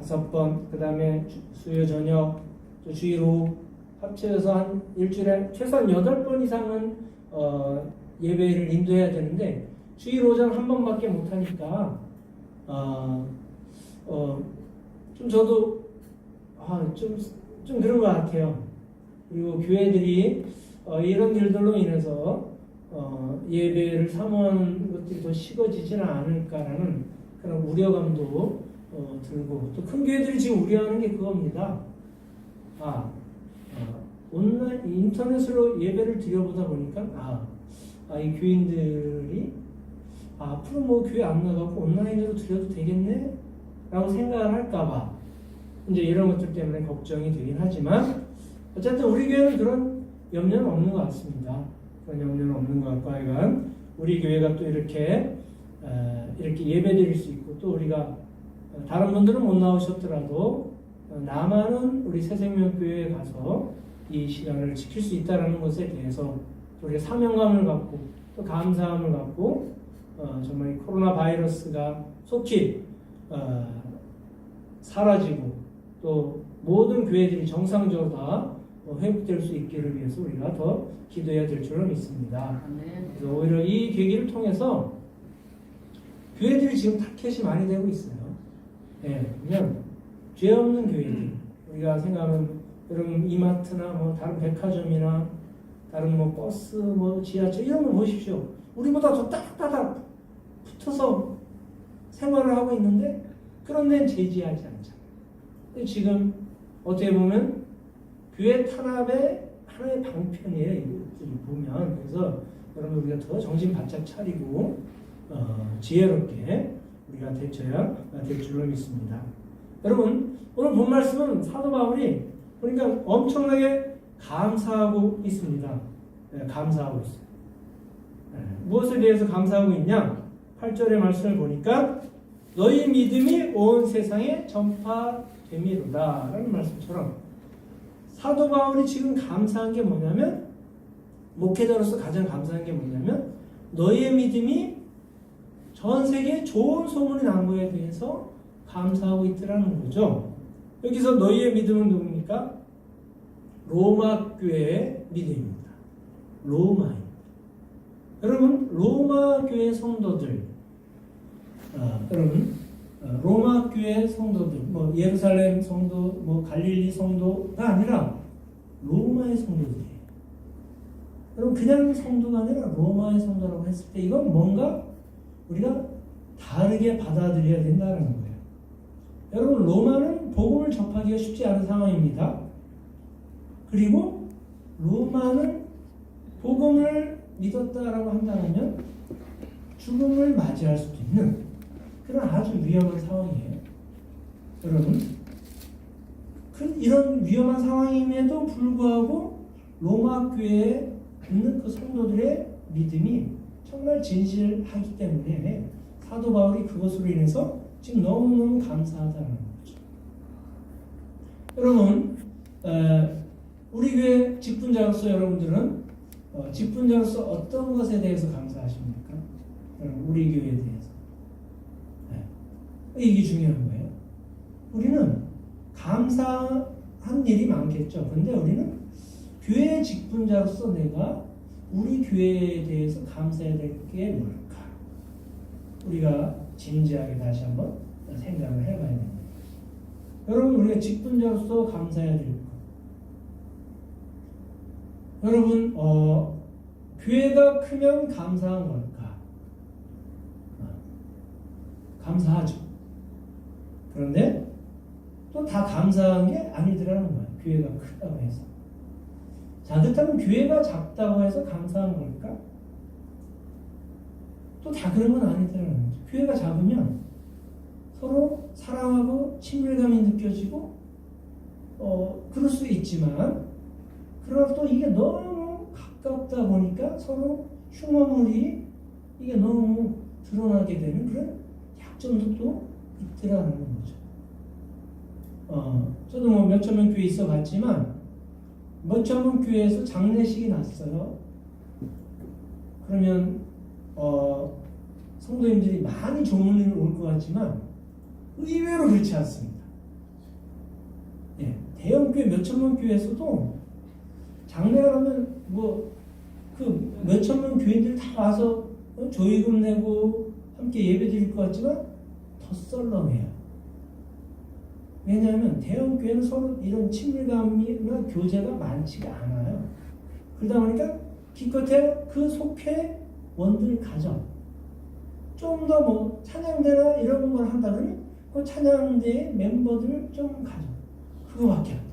5번, 그 다음에 수요 저녁, 또 주일 오후 합쳐서 한 일주일에 최소한 8번 이상은 예배를 인도해야 되는데 주일 오전 한 번밖에 못하니까 좀 저도 좀 그런 것 같아요. 그리고 교회들이 이런 일들로 인해서 예배를 사모하는 것들이 더 식어지지는 않을까라는 그런 우려감도 들고, 또 큰 교회들이 지금 우려하는 게 그겁니다. 온라인 인터넷으로 예배를 드려보다 보니까 이 교인들이 앞으로 뭐 교회 안 나가고 온라인으로 드려도 되겠네? 라고 생각을 할까봐 이제 이런 것들 때문에 걱정이 되긴 하지만, 어쨌든 우리 교회는 그런 염려는 없는 것 같습니다. 그런 염려는 없는 것 같고, 하여간 우리 교회가 또 이렇게 예배 드릴 수 있고, 또 우리가 다른 분들은 못 나오셨더라도 남아는 우리 새생명교회에 가서 이 시간을 지킬 수 있다는 것에 대해서 우리가 사명감을 갖고 또 감사함을 갖고 정말 이 코로나 바이러스가 속히 사라지고 또 모든 교회들이 정상적으로 다 회복될 수 있기를 위해서 우리가 더 기도해야 될 줄로 믿습니다. 그래서 오히려 이 계기를 통해서 교회들이 지금 타켓이 많이 되고 있어요. 그러면 죄 없는 교회들, 우리가 생각하면 여러분 이마트나 뭐 다른 백화점이나 다른 뭐 버스, 뭐 지하철 이런 거 보십시오. 우리보다 더 따닥따닥 붙어서 생활을 하고 있는데 그런 데는 제지하지 않잖아요. 지금 어떻게 보면 교회 탄압의 하나의 방편이에요. 이것들이 보면. 그래서 여러분 우리가 더 정신 바짝 차리고 지혜롭게 우리가 대처해야 될 줄로 믿습니다. 여러분 오늘 본 말씀은 사도 바울이 그러니까 엄청나게 감사하고 있습니다. 감사하고 있어요. 무엇에 대해서 감사하고 있냐? 8절의 말씀을 보니까 너희 믿음이 온 세상에 전파됨이로다 라는 말씀처럼 사도 바울이 지금 감사한 게 뭐냐면, 목회자로서 가장 감사한 게 뭐냐면 너희의 믿음이 전 세계에 좋은 소문이 난 거에 대해서 감사하고 있더라는 거죠. 여기서 너희의 믿음은 누굽니까? 로마 교회의 믿음입니다. 로마입니다. 여러분 로마 교회 성도들, 여러분 로마 교회 성도들, 뭐 예루살렘 성도, 뭐 갈릴리 성도가 아니라 로마의 성도들이에요. 여러분 그냥 성도가 아니라 로마의 성도라고 했을 때 이건 뭔가 우리가 다르게 받아들여야 된다는 거예요. 여러분 로마는 복음을 접하기가 쉽지 않은 상황입니다. 그리고 로마는 복음을 믿었다라고 한다면 죽음을 맞이할 수도 있는 그런 아주 위험한 상황이에요. 여러분 이런 위험한 상황임에도 불구하고 로마 교회에 있는 그 성도들의 믿음이 정말 진실하기 때문에 사도 바울이 그것으로 인해서 지금 너무너무 감사하다는 거죠. 여러분 우리 교회 직분자로서 여러분들은 직분자로서 어떤 것에 대해서 감사하십니까? 여러분 우리 교회에 대해서 이게 중요한 거예요. 우리는 감사한 일이 많겠죠. 근데 우리는 교회 직분자로서 내가 우리 교회에 대해서 감사해야 될 게 뭘까? 우리가 진지하게 다시 한번 생각을 해봐야 됩니다. 여러분 우리가 직분자로서 감사해야 될 것. 여러분 교회가 크면 감사한 걸까? 감사하죠. 그런데 또 다 감사한 게 아니더라는 거예요. 교회가 크다고 해서. 자, 그렇다면 교회가 작다고 해서 감사한 걸까? 또 다 그런 건 아니더라는 거죠. 교회가 작으면 서로 사랑하고 친밀감이 느껴지고 그럴 수 있지만, 그러나 또 이게 너무 가깝다 보니까 서로 흉어물이 이게 너무 드러나게 되는 그런 약점도 또 있더라는 거죠. 저도 뭐 몇천 명 교회 있어 봤지만 몇천 명 교회에서 장례식이 났어요. 그러면 성도님들이 많이 조문을 올 것 같지만 의외로 그렇지 않습니다. 예, 대형 교회 몇천만 교회에서도 장례가 가면 뭐 그 몇천만 교인들 다 와서 조의금 내고 함께 예배 드릴 것 같지만 더 썰렁해요. 왜냐하면 대형 교회는 서로 이런 친밀감이나 교제가 많지가 않아요. 그러다 보니까 기껏해 그 속해 원들 가정 좀 더 뭐 찬양대나 이런 걸 한다더니 그 찬양대의 멤버들 좀 가져. 그거밖에 안 돼.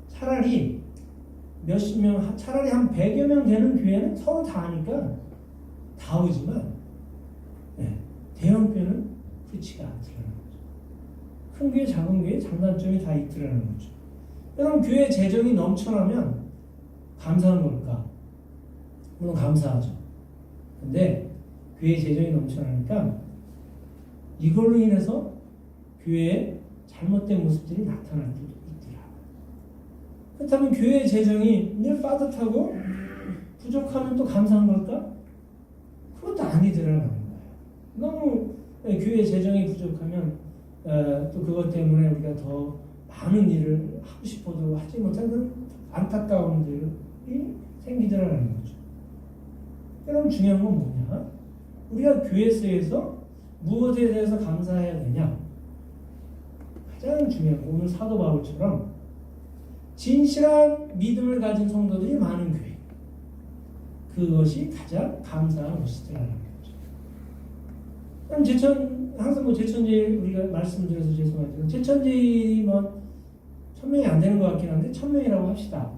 차라리 몇십 명, 차라리 한 100여 명 되는 교회는 서로 다 아니까 다 오지만 네, 대형 교회는 그렇지가 않더라는 거죠. 큰 교회, 작은 교회 장단점이 다 있더라는 거죠. 여러분 교회 재정이 넘쳐나면 감사한 걸까? 물론 감사하죠. 근데 교회 재정이 넘쳐나니까 이걸로 인해서 교회에 잘못된 모습들이 나타날 때도 있더라. 그렇다면 교회 재정이 늘 빠듯하고 부족하면 또 감사한 걸까? 그것도 아니더라는 거예요. 너무 교회 재정이 부족하면 또 그것 때문에 우리가 더 많은 일을 하고 싶어도 하지 못한 그런 안타까움들이 생기더라는 거죠. 여러분 중요한 건 뭐냐? 우리가 교회에서 무엇에 대해서 감사해야 되냐? 가장 중요한 건 오늘 사도 바울처럼 진실한 믿음을 가진 성도들이 많은 교회. 그것이 가장 감사한 것이더라는 거죠. 그럼 항상 뭐 제천제일 우리가 말씀드려서 죄송하지만 제천제일이 뭐 1000명이 안 되는 것 같긴 한데 1000명이라고 합시다.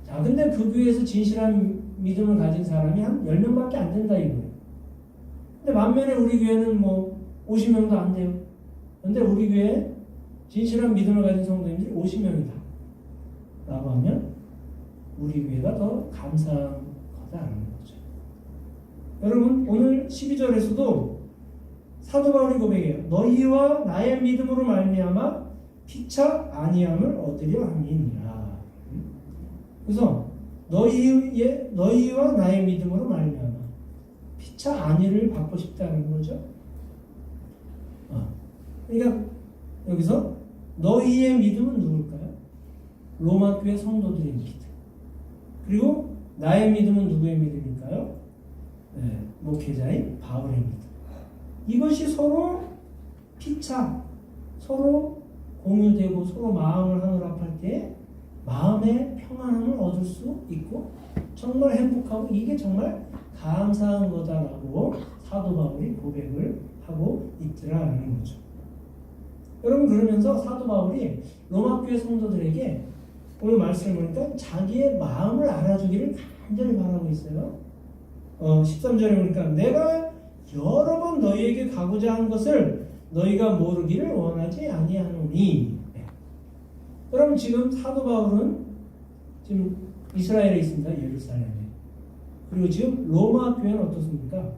자, 근데 그 교회에서 진실한 믿음을 가진 사람이 한 10명밖에 안 된다 이거예요. 근데 반면에 우리 교회는 뭐 50명도 안 돼요. 근데 우리 교회에 진실한 믿음을 가진 성도님들이 50명이다. 라고 하면 우리 교회가 더 감사한 거다라는 거죠. 여러분 오늘 12절에서도 사도 바울이 고백해요. 너희와 나의 믿음으로 말미암아 피차 아니함을 얻으려 함이니라. 그래서 너희와 나의 믿음으로 말미암아 피차 안위를 받고 싶다는 거죠. 그러니까 여기서 너희의 믿음은 누굴까요? 로마 교회 성도들의 믿음. 그리고 나의 믿음은 누구의 믿음일까요? 네, 목회자인 바울의 믿음. 이것이 서로 피차, 서로 공유되고 서로 마음을 하늘합할 때 마음의 평안함을 얻을 수 있고 정말 행복하고 이게 정말 감사한 거다라고 사도 바울이 고백을 하고 있더라는 거죠. 여러분 그러면서 사도 바울이 로마 교회 성도들에게 오늘 말씀을 보니까 자기의 마음을 알아주기를 간절히 바라고 있어요. 13절에 보니까 내가 여러 번 너희에게 가고자 한 것을 너희가 모르기를 원하지 아니하노니. 여러분 지금 사도 바울은 지금 이스라엘에 있습니다. 예루살렘에. 그리고 지금 로마 교회는 어떻습니까?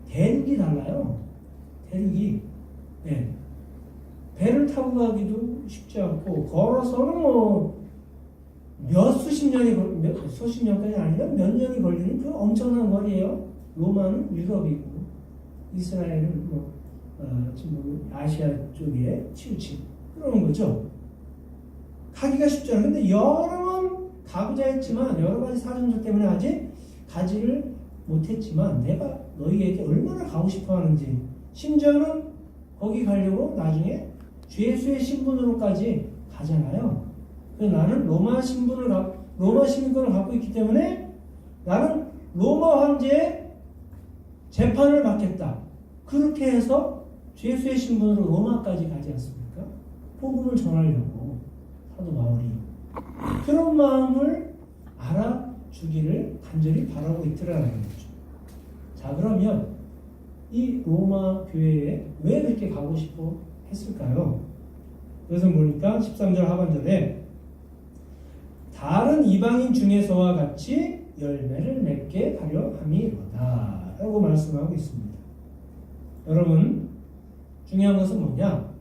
대륙이 달라요. 대륙이. 네. 배를 타고 가기도 쉽지 않고 걸어서는 뭐 수십 년까지 아니면 몇 년이 걸리는 그 엄청난 거리예요. 로마는 유럽이고 이스라엘은 지금 아시아 쪽에 치우친 그런 거죠. 가기가 쉽지 않아요. 근데 여러 번 가고자 했지만 여러 가지 사정들 때문에 아직 가지를 못했지만 내가 너희에게 얼마나 가고 싶어 하는지 심지어는 거기 가려고 나중에 주 예수의 신분으로까지 가잖아요. 그래서 나는 로마 신분권을 갖고 있기 때문에 나는 로마 황제의 재판을 받겠다. 그렇게 해서 주 예수의 신분으로 로마까지 가지 않습니까? 복음을 전하려고 사도 바울이 그런 마음을 알아주기를 간절히 바라고 있더라는 거죠. 자, 그러면 이 로마 교회에 왜 그렇게 가고 싶어 했을까요? 그래서 보니까 13절 하반절에 다른 이방인 중에서와 같이 열매를 맺게 하려 함이로다 라고 말씀하고 있습니다. 여러분 중요한 것은 뭐냐?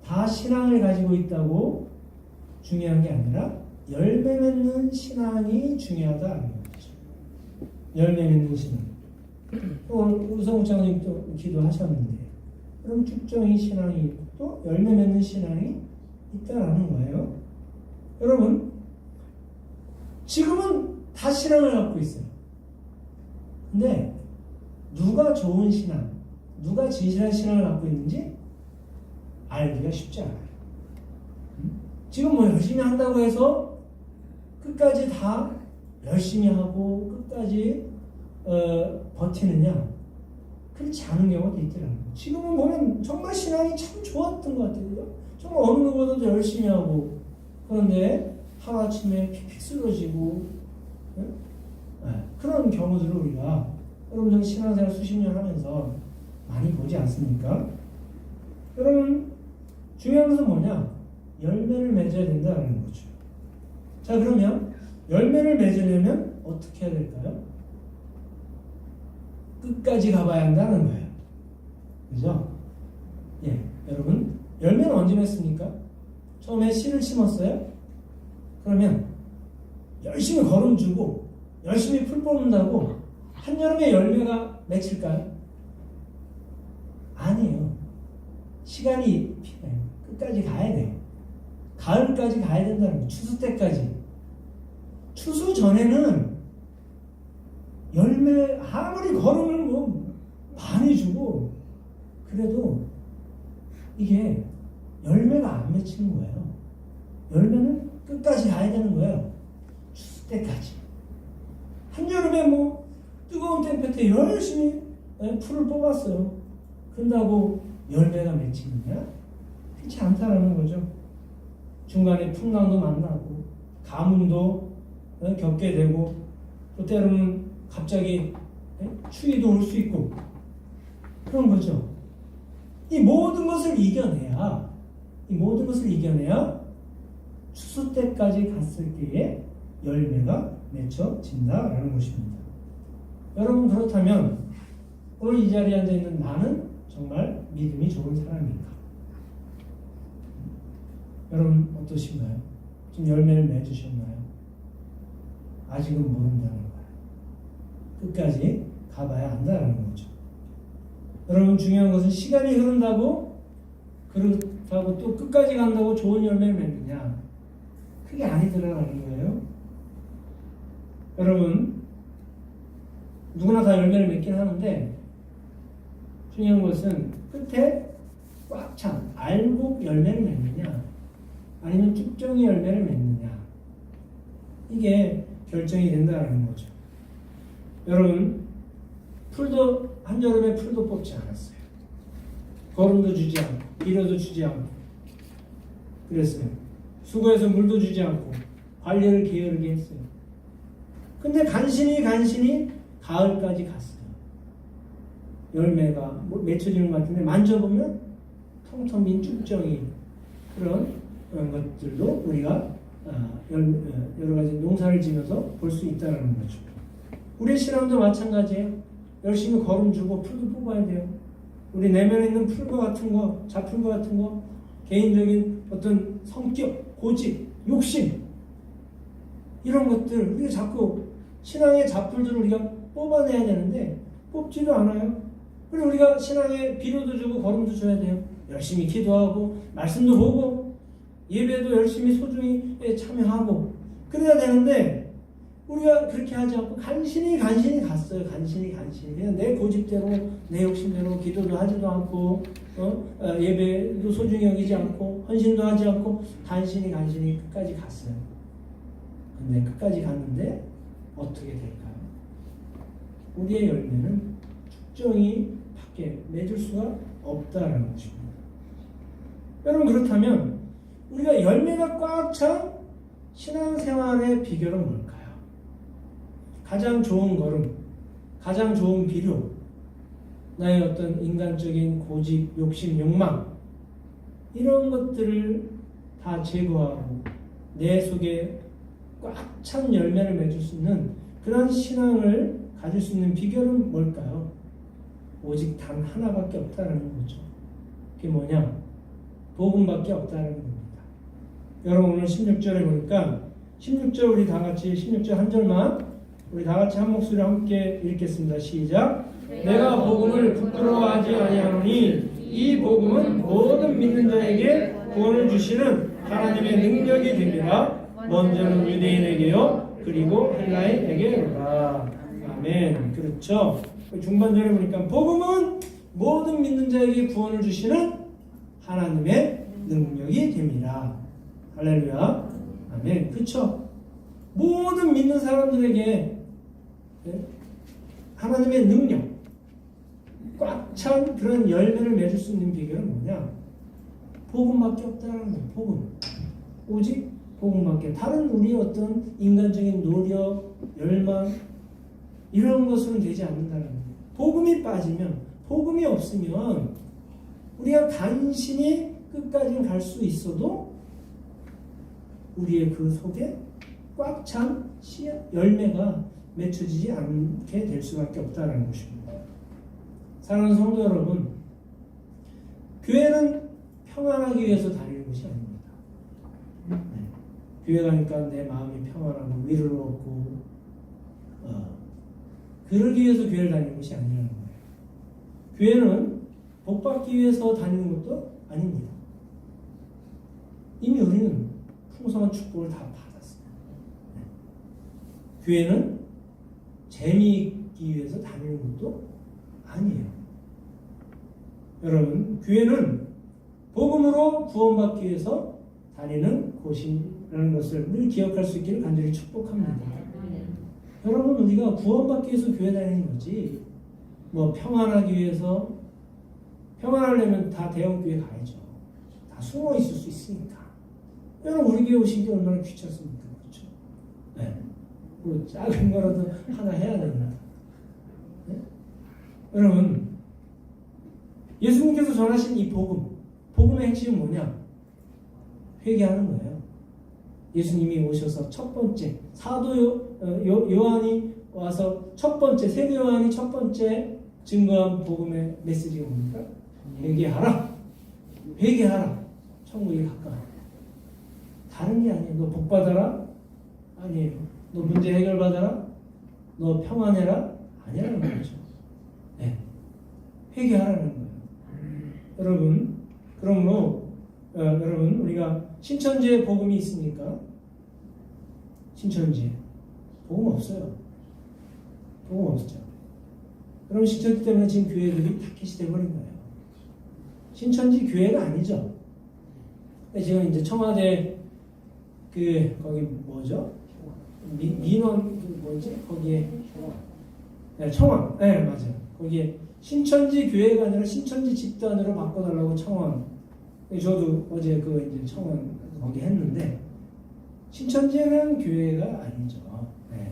다 신앙을 가지고 있다고 중요한 게 아니라 열매 맺는 신앙이 중요하다는 거죠. 열매 맺는 신앙. 오늘 우성욱 장로님도 기도하셨는데 그럼 쭉정이 신앙이 있고 또 열매 맺는 신앙이 있다라는 거예요. 여러분, 지금은 다 신앙을 갖고 있어요. 근데 누가 좋은 신앙, 누가 진실한 신앙을 갖고 있는지 알기가 쉽지 않아요. 지금 뭐 열심히 한다고 해서 끝까지 다 열심히 하고 끝까지 버티느냐? 그렇지 않은 경우도 있더라고요. 지금은 보면 정말 신앙이 참 좋았던 것 같아요. 정말 어느 누구보다도 열심히 하고, 그런데 하루아침에 픽픽 쓰러지고, 그런 경우들을 우리가 여러분 신앙생활 수십 년 하면서 많이 보지 않습니까? 여러분, 중요한 것은 뭐냐? 열매를 맺어야 된다는 거죠. 자, 그러면 열매를 맺으려면 어떻게 해야 될까요? 끝까지 가봐야 한다는 거예요. 그죠? 예, 여러분, 열매는 언제 맺습니까? 처음에 씨를 심었어요? 그러면 열심히 거름 주고 열심히 풀 뽑는다고 한여름에 열매가 맺힐까요? 아니에요. 시간이 필요해요. 끝까지 가야 돼요. 가을까지 가야 된다는 거예요. 추수 때까지. 추수 전에는 열매 아무리 걸음을 뭐 많이 주고 그래도 이게 열매가 안 맺히는 거예요. 열매는 끝까지 가야 되는 거예요. 추수 때까지. 한여름에 뭐 뜨거운 땡볕에 열심히 풀을 뽑았어요. 그런다고 열매가 맺히느냐? 그렇지 않다라는 거죠. 중간에 풍랑도 만나고 가뭄도 겪게 되고 또 때로는 갑자기 추위도 올 수 있고 그런 거죠. 이 모든 것을 이겨내야 추수 때까지 갔을 때에 열매가 맺혀진다라는 것입니다. 여러분, 그렇다면 오늘 이 자리에 앉아 있는 나는 정말 믿음이 좋은 사람인가? 여러분 어떠신가요? 지금 열매를 맺으셨나요? 아직은 모른다는 거예요. 끝까지 가봐야 한다는 거죠. 여러분, 중요한 것은 시간이 흐른다고 그렇다고 또 끝까지 간다고 좋은 열매를 맺느냐? 그게 아니더라는 거예요. 여러분, 누구나 다 열매를 맺긴 하는데 중요한 것은 끝에 꽉 찬 알곡 열매를 맺느냐 아니면 쭉정이 열매를 맺느냐, 이게 결정이 된다는 거죠. 여러분, 풀도 한여름에 풀도 뽑지 않았어요. 거름도 주지 않고 비료도 주지 않고 그랬어요. 수고해서 물도 주지 않고 관리를 게으르게 했어요. 근데 간신히 가을까지 갔어요. 열매가 맺혀지는 것 같은데 만져보면 텅텅 빈 쭉정이 그런 것들도 우리가 여러 가지 농사를 지면서 볼 수 있다는 거죠. 우리 신앙도 마찬가지예요. 열심히 거름 주고 풀도 뽑아야 돼요. 우리 내면에 있는 풀과 같은 거, 잡풀과 같은 거, 개인적인 어떤 성격, 고집, 욕심, 이런 것들 우리가 자꾸 신앙의 잡풀들을 우리가 뽑아내야 되는데 뽑지도 않아요. 그리고 우리가 신앙에 비료도 주고 거름도 줘야 돼요. 열심히 기도하고 말씀도 보고 예배도 열심히 소중히 참여하고 그래야 되는데 우리가 그렇게 하지 않고 간신히 갔어요. 간신히 그냥 내 고집대로 내 욕심대로 기도도 하지도 않고 예배도 소중히 여기지 않고 헌신도 하지 않고 간신히 끝까지 갔어요. 근데 끝까지 갔는데 어떻게 될까요? 우리의 열매는 축정이 밖에 맺을 수가 없다라는 것입니다. 여러분, 그렇다면 우리가 열매가 꽉 찬 신앙생활의 비결은 뭘까요? 가장 좋은 걸음, 가장 좋은 비료, 나의 어떤 인간적인 고집, 욕심, 욕망, 이런 것들을 다 제거하고 내 속에 꽉 찬 열매를 맺을 수 있는 그런 신앙을 가질 수 있는 비결은 뭘까요? 오직 단 하나밖에 없다는 거죠. 그게 뭐냐? 복음밖에 없다는 겁니다. 여러분, 오늘 16절에 보니까 16절 우리 다 같이 16절 한 절만 우리 다 같이 한 목소리로 함께 읽겠습니다. 시작. 내가 복음을 부끄러워하지 아니하노니 이 복음은 모든 믿는 자에게 구원을 주시는 하나님의 능력이 됩니다. 먼저는 유대인에게요, 그리고 헬라인에게로다. 아멘. 그렇죠. 중반절에 보니까 복음은 모든 믿는 자에게 구원을 주시는 하나님의 능력이 됩니다. 할렐루야. 아멘. 그렇죠. 모든 믿는 사람들에게 하나님의 능력, 꽉 찬 그런 열매를 맺을 수 있는 비결은 뭐냐? 복음밖에 없다는 거예요. 복음. 오직 복음밖에. 다른 우리의 어떤 인간적인 노력, 열망 이런 것으로는 되지 않는다는 거예요. 복음이 빠지면, 복음이 없으면 우리가 간신히 끝까지 갈 수 있어도 우리의 그 속에 꽉 찬 씨앗, 열매가 맺혀지지 않게 될 수밖에 없다는 것입니다. 사랑하는 성도 여러분, 교회는 평안하기 위해서 다니는 것이 아닙니다. 교회 가니까 내 마음이 평안하고 위로를 얻고 그러기 위해서 교회를 다니는 것이 아니라는 거예요. 교회는 복받기 위해서 다니는 것도 아닙니다. 이미 우리는 풍성한 축복을 다 받았어요. 교회는 재미있기 위해서 다니는 것도 아니에요. 여러분, 교회는 복음으로 구원받기 위해서 다니는 곳이라는 것을 늘 기억할 수 있기를 간절히 축복합니다. 여러분, 우리가 구원받기 위해서 교회 다니는 거지 뭐 평안하기 위해서, 평안하려면 다 대형교회 가야죠. 다 숨어 있을 수 있으니까. 여러분, 우리 교회 오신 게 얼마나 귀찮습니까? 그렇죠? 네. 뭐 작은 거라도 하나 해야 됩니다. 네? 여러분, 예수님께서 전하신 이 복음, 복음의 핵심은 뭐냐? 회개하는 거예요. 예수님이 오셔서 첫 번째, 사도 요한이 와서 첫 번째, 세례 요한이 첫 번째 증거한 복음의 메시지가 뭡니까? 회개하라. 회개하라. 천국에 가까워. 다른 게 아니에요. 너 복 받아라? 아니에요. 너 문제 해결받아라? 너 평안해라? 아니라는 거죠. 네. 회개하라는 거예요. 여러분, 그러므로 여러분, 우리가 신천지에 복음이 있습니까? 신천지에 복음 없어요. 복음 없죠. 그럼 신천지 때문에 지금 교회들이 타켓이 돼버린 거예요. 신천지 교회가 아니죠. 지금 이제 청와대 거기 뭐죠? 민원 뭐지? 거기에 네, 청원. 네, 맞아요. 거기에 신천지 교회가 아니라 신천지 집단으로 바꿔달라고 청원. 저도 어제 이제 청원 거기 했는데, 신천지는 교회가 아니죠. 네.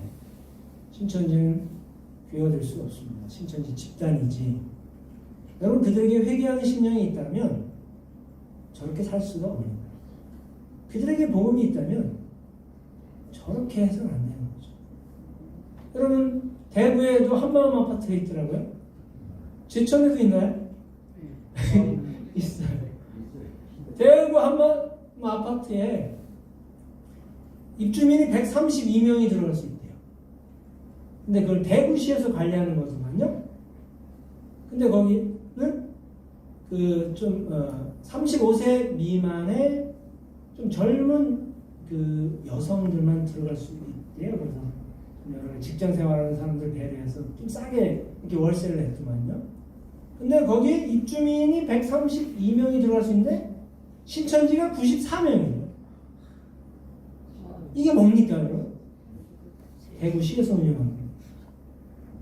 신천지는 교회가 될 수가 없습니다. 신천지 집단이지. 여러분, 그들에게 회개하는 심령이 있다면 저렇게 살 수가 없는 거예요. 그들에게 복음이 있다면 저렇게 해서는 안 되는 거죠. 여러분, 대구에도 한마음 아파트가 있더라고요. 제천에도 있나요? 있어요. 대구 한마음 아파트에 입주민이 132명이 들어갈 수 있대요. 근데 그걸 대구시에서 관리하는 거지만요. 근데 거기는 35세 미만의 좀 젊은 여성들만 들어갈 수 있대요. 그래서 여러 직장 생활하는 사람들 배려해서 좀 싸게 이렇게 월세를 냈더만요. 근데 거기 입주민이 132명이 들어갈 수 있는데 신천지가 94명이에요. 이게 뭡니까, 여러분? 대구시에서 운영하는 거예요.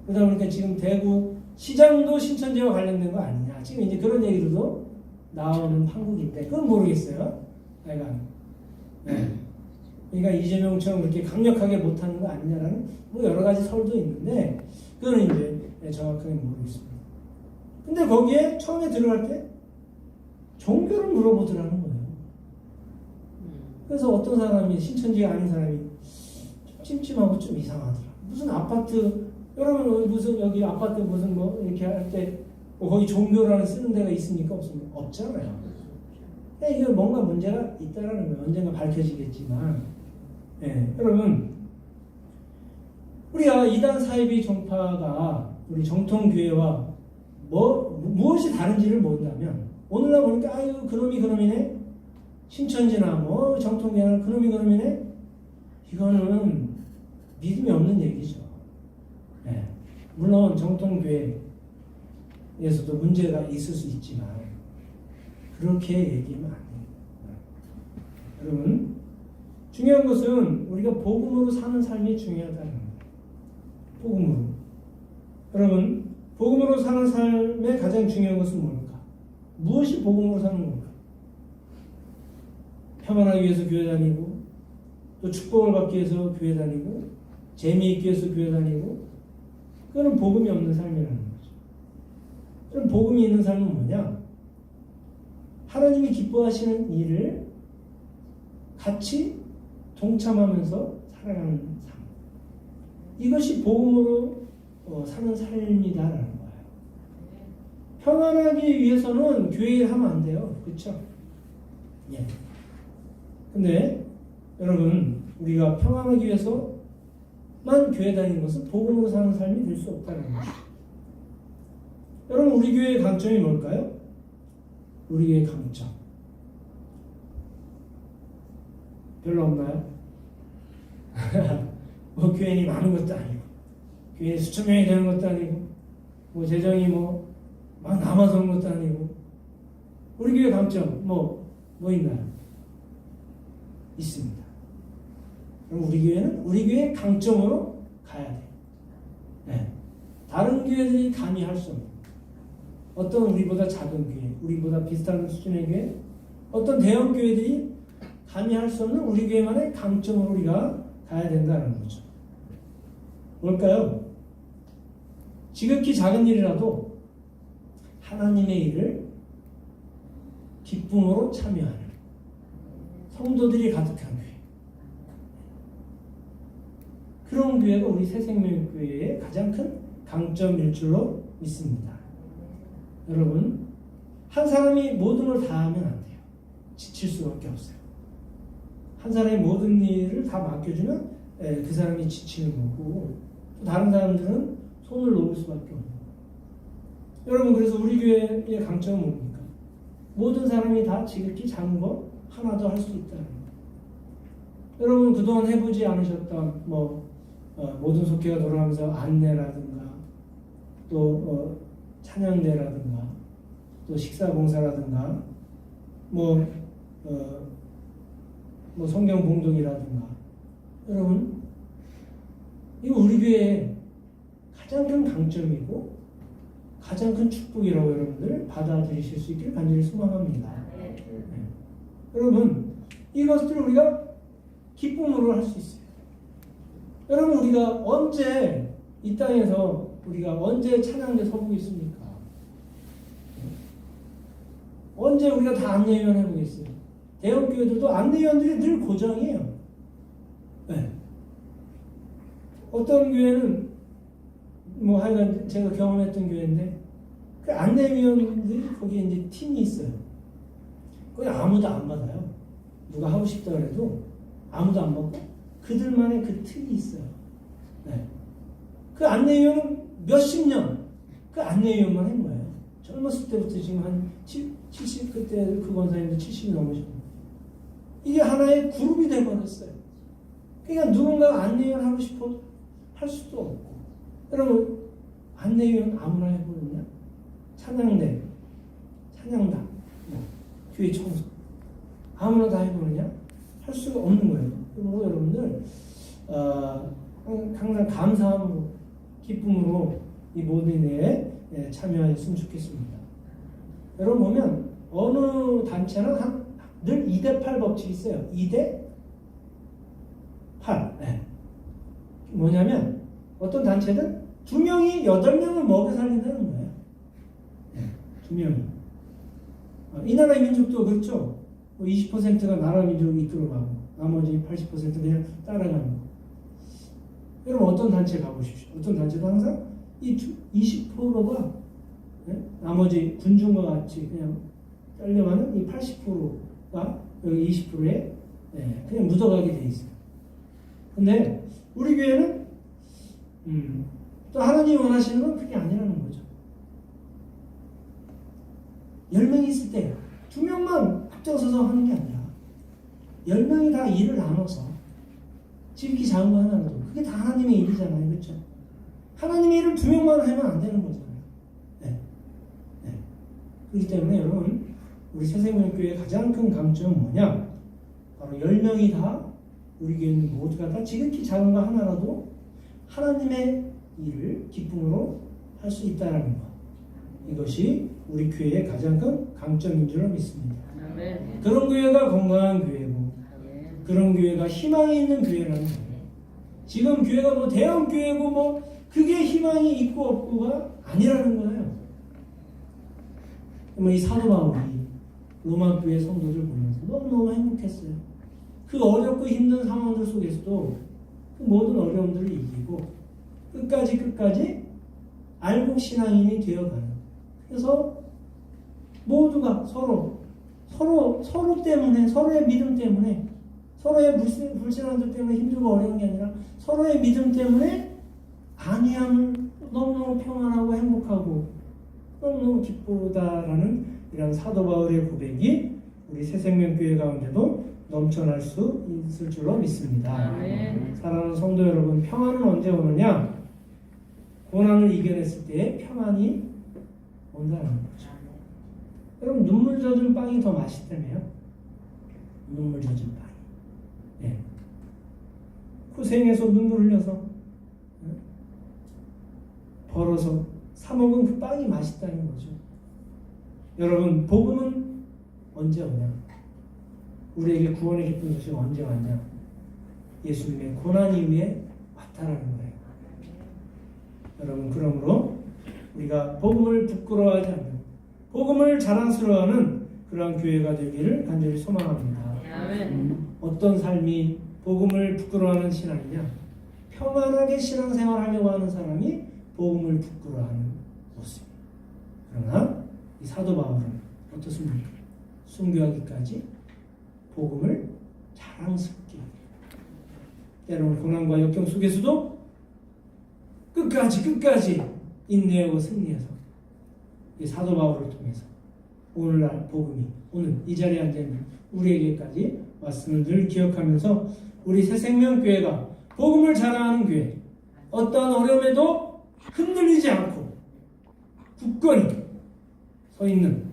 그러다 보니까 지금 대구 시장도 신천지와 관련된 거 아니냐. 지금 이제 그런 얘기들도 나오는 판국인데, 그건 모르겠어요. 내가. 네. 그러니까 이재명처럼 그렇게 강력하게 못하는 거 아니냐라는 뭐 여러 가지 설도 있는데, 그거는 이제 정확하게 모르겠습니다. 근데 거기에 처음에 들어갈 때 종교를 물어보더라는 거예요. 그래서 어떤 사람이, 신천지가 아닌 사람이 좀 찜찜하고 좀 이상하더라. 무슨 아파트, 여러분 무슨 여기 아파트 무슨 뭐 이렇게 할 때 뭐 거기 종교라는 쓰는 데가 있습니까? 없습니까? 없잖아요. 이게 뭔가 문제가 있다라는 거예요. 언젠가 밝혀지겠지만. 네, 여러분, 우리가 이단 사이비 종파가 우리 정통교회와 무엇이 다른지를 모른다면 오늘날 보니까 아유 그놈이 그놈이네. 신천지나 뭐 정통교회나 그놈이 그놈이네. 이거는 믿음이 없는 얘기죠. 네. 물론 정통교회에서도 문제가 있을 수 있지만 그렇게 얘기하면 안 돼요. 여러분 중요한 것은 우리가 복음으로 사는 삶이 중요하다는 거예요. 복음으로. 여러분 복음으로 사는 삶의 가장 중요한 것은 뭘까? 무엇이 복음으로 사는 건가? 평안하기 위해서 교회 다니고 또 축복을 받기 위해서 교회 다니고 재미있기 위해서 교회 다니고 그거는 복음이 없는 삶이라는 거죠. 그럼 복음이 있는 삶은 뭐냐? 하나님이 기뻐하시는 일을 같이 동참하면서 살아가는 삶. 이것이 복음으로 사는 삶이다라는 거예요. 평안하기 위해서는 교회에 하면 안 돼요. 그렇죠? 예. 근데 여러분 우리가 평안하기 위해서만 교회 다니는 것은 복음으로 사는 삶이 될 수 없다는 거죠. 여러분 우리 교회의 강점이 뭘까요? 우리 교회의 강점 별로 없나요? 뭐 교인이 많은 것도 아니고 교인이 수천 명이 되는 것도 아니고 뭐 재정이 뭐 막 남아서 오는 것도 아니고 우리 교회 강점 뭐 있나요? 있습니다. 그럼 우리 교회는 우리 교회의 강점으로 가야 돼요. 네. 다른 교회들이 감히 할 수 없는 어떤 우리보다 작은 교회, 우리보다 비슷한 수준의 교회, 어떤 대형 교회들이 감히 할 수 없는 우리 교회만의 강점으로 우리가 가야 된다는 거죠. 뭘까요? 지극히 작은 일이라도 하나님의 일을 기쁨으로 참여하는 성도들이 가득한 교회. 그런 교회가 우리 새생명교회의 가장 큰 강점일 줄로 믿습니다. 여러분, 한 사람이 모든 걸 다 하면 안 돼요. 지칠 수밖에 없어요. 한 사람이 모든 일을 다 맡겨주면 그 사람이 지치는 거고 또 다른 사람들은 손을 놓을 수밖에 없는 거예요. 여러분 그래서 우리 교회의 강점은 뭡니까? 모든 사람이 다 지극히 작은 거 하나도 할 수 있다는 거예요. 여러분 그동안 해보지 않으셨던 모든 속회가 돌아가면서 안내라든가 또 찬양대라든가 또 식사봉사라든가 성경 봉독이라든가 여러분 이거 우리 교회의 가장 큰 강점이고 가장 큰 축복이라고 여러분들 받아들이실 수 있기를 간절히 소망합니다. 네. 여러분 이것들을 우리가 기쁨으로 할 수 있어요. 여러분 우리가 언제 이 땅에서 우리가 언제 찬양대 서보겠습니까? 언제 우리가 다 안내위원 해보겠어요? 대형 교회들도 안내위원들이 늘 고정이에요. 네. 어떤 교회는 하여간 제가 경험했던 교회인데 그 안내위원들이 거기에 이제 팀이 있어요. 거기 아무도 안 받아요. 누가 하고 싶다 그래도 아무도 안 받고 그들만의 그 틀이 있어요. 네. 그 안내위원은 몇십 년 그 안내위원만 한 거예요. 젊었을 때부터 지금 한 70, 그때 그 권사님도 70이 넘으셨고 이게 하나의 그룹이 돼버렸어요. 그러니까 누군가 안내위원 하고 싶어 할 수도 없고 여러분 안내위원 아무나 해보느냐? 찬양대, 찬양단, 교회 청소 아무나 다 해보느냐? 할 수가 없는 거예요. 그리고 여러분들 항상 감사함으로 기쁨으로 이 모든 일에 참여하셨으면 좋겠습니다. 여러분 보면 어느 단체는 늘 2대8 법칙이 있어요. 2대8. 네. 뭐냐면 어떤 단체는 2명이 8명을 먹여 살린다는 거예요. 네. 2명이. 이 나라의 민족도 그렇죠. 20%가 나라 민족이 이끌어가고 나머지 80% 그냥 따라가는 거. 여러분 어떤 단체 가보십시오. 어떤 단체도 항상 이 20%가 나머지 군중과 같이 그냥 딸려가는 이 80%가 여기 20%에 그냥 묻어가게 돼 있어요. 근데 우리 교회는 또 하나님이 원하시는 건 그게 아니라는 거죠. 10명이 있을 때 2명만 앞장서서 하는 게 아니라 10명이 다 일을 나눠서 지극히 작은 거 하나라도 그게 다 하나님의 일이잖아요. 그렇죠? 하나님의 일을 2명만 하면 안 되는 거잖아요. 네. 네. 그렇기 때문에 여러분 우리 새생명교회의 가장 큰 강점은 뭐냐? 바로 10명이 다 우리 교회 모두가 다 지극히 작은 거 하나라도 하나님의 일을 기쁨으로 할 수 있다는 것. 이것이 우리 교회의 가장 큰 강점인 줄 믿습니다. 아멘. 그런 교회가 건강한 교회고 그런 교회가 희망이 있는 교회라는 거예요. 지금 교회가 뭐 대형 교회고 뭐 그게 희망이 있고 없고가 아니라는 거예요. 이 사도 바울이 로마 교회 성도들 보면서 너무너무 행복했어요. 그 어렵고 힘든 상황들 속에서도 그 모든 어려움들을 이기고 끝까지 알고 신앙인이 되어가는. 그래서 모두가 서로 때문에 서로의 믿음 때문에 서로의 불신앙들 때문에 힘들고 어려운 게 아니라 서로의 믿음 때문에 안위함을 너무너무 평안하고 행복하고 너무너무 기쁘다라는 이런 사도 바울의 고백이 우리 새생명교회 가운데도 넘쳐날 수 있을 줄로 믿습니다. 사랑하는 성도 여러분, 평안은 언제 오느냐? 고난을 이겨냈을 때 평안이 온다는 거죠. 여러분 눈물 젖은 빵이 더 맛있다며요? 눈물 젖은 빵이. 네. 고생해서 눈물 흘려서 벌어서 사 먹은 그 빵이 맛있다는 거죠. 여러분 복음은 언제 오냐? 우리에게 구원의 기쁜 소식은 언제 왔냐? 예수님의 고난 이후에 왔다라는 거예요. 여러분 그러므로 우리가 복음을 부끄러워하지 않는 복음을 자랑스러워하는 그러한 교회가 되기를 간절히 소망합니다. 어떤 삶이 복음을 부끄러워하는 신앙이냐? 평안하게 신앙생활하려고 하는 사람이 복음을 부끄러워하는 모습입니다. 그러나 이 사도 바울은 어떻습니까? 순교하기까지 복음을 자랑스럽게 합니다. 때로는 고난과 역경 속에서도 끝까지 인내하고 승리해서 이 사도 바울을 통해서 오늘날 복음이 오늘 이 자리에 앉아있는 우리에게까지 왔음을 늘 기억하면서 우리 새생명교회가 복음을 자랑하는 교회, 어떠한 어려움에도 흔들리지 않고 굳건히 서 있는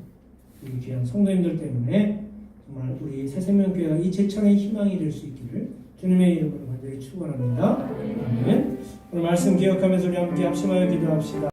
우리 귀한 성도님들 때문에 정말 우리 새생명교회가 이 제천의 희망이 될 수 있기를 주님의 이름으로 간절히 축원합니다. 아멘. 오늘 말씀 기억하면서 우리 함께 합심하여 기도합시다.